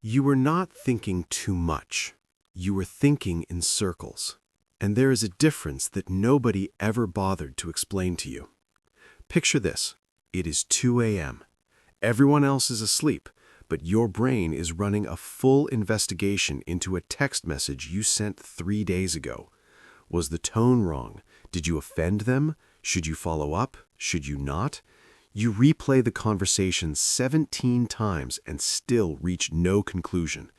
You were not thinking too much. You were thinking in circles. And there is a difference that nobody ever bothered to explain to you. Picture this. It is 2 a.m. Everyone else is asleep, but your brain is running a full investigation into a text message you sent 3 days ago. Was the tone wrong? Did you offend them? Should you follow up? Should you not? You replay the conversation 17 times and still reach no conclusion.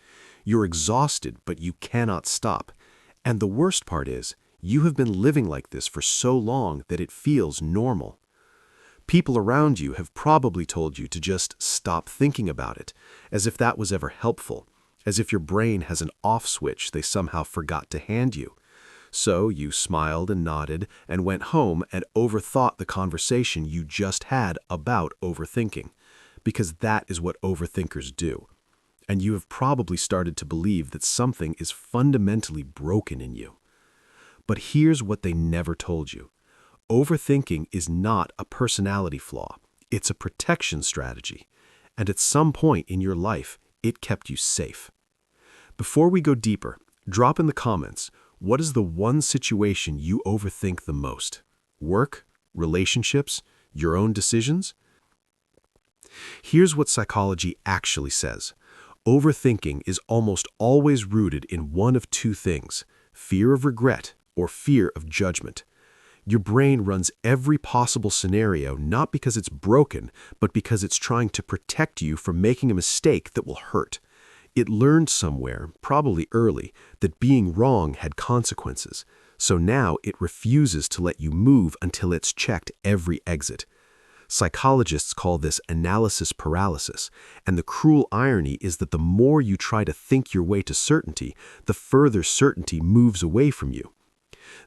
You're exhausted, but you cannot stop. And the worst part is, you have been living like this for so long that it feels normal. People around you have probably told you to just stop thinking about it, as if that was ever helpful, as if your brain has an off switch they somehow forgot to hand you. So you smiled and nodded and went home and overthought the conversation you just had about overthinking, because that is what overthinkers do. And you have probably started to believe that something is fundamentally broken in you. But here's what they never told you. Overthinking is not a personality flaw. It's a protection strategy. And at some point in your life, it kept you safe. Before we go deeper, drop in the comments, what is the one situation you overthink the most? Work? Relationships? Your own decisions? Here's what psychology actually says. Overthinking is almost always rooted in one of two things: fear of regret or fear of judgment. Your brain runs every possible scenario not because it's broken, but because it's trying to protect you from making a mistake that will hurt. It learned somewhere, probably early, that being wrong had consequences, so now it refuses to let you move until it's checked every exit. Psychologists call this analysis paralysis, and the cruel irony is that the more you try to think your way to certainty, the further certainty moves away from you.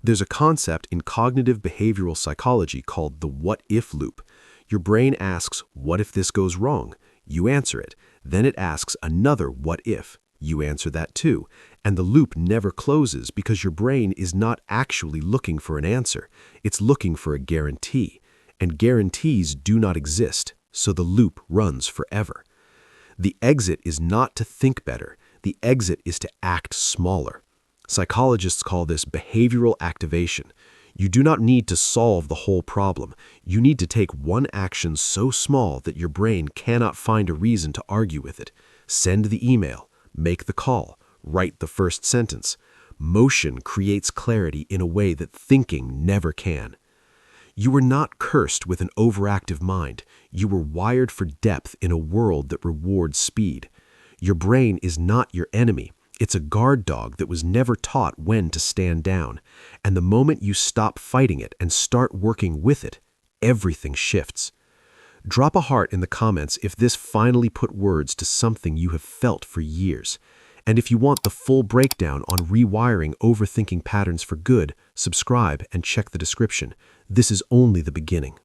There's a concept in cognitive behavioral psychology called the what-if loop. Your brain asks, what if this goes wrong? You answer it. Then it asks another what if. You answer that too. And the loop never closes because your brain is not actually looking for an answer. It's looking for a guarantee. And guarantees do not exist, so the loop runs forever. The exit is not to think better. The exit is to act smaller. Psychologists call this behavioral activation. You do not need to solve the whole problem. You need to take one action so small that your brain cannot find a reason to argue with it. Send the email, make the call, write the first sentence. Motion creates clarity in a way that thinking never can. You were not cursed with an overactive mind. You were wired for depth in a world that rewards speed. Your brain is not your enemy. It's a guard dog that was never taught when to stand down. And the moment you stop fighting it and start working with it, everything shifts. Drop a heart in the comments if this finally put words to something you have felt for years. And if you want the full breakdown on rewiring overthinking patterns for good, subscribe and check the description. This is only the beginning.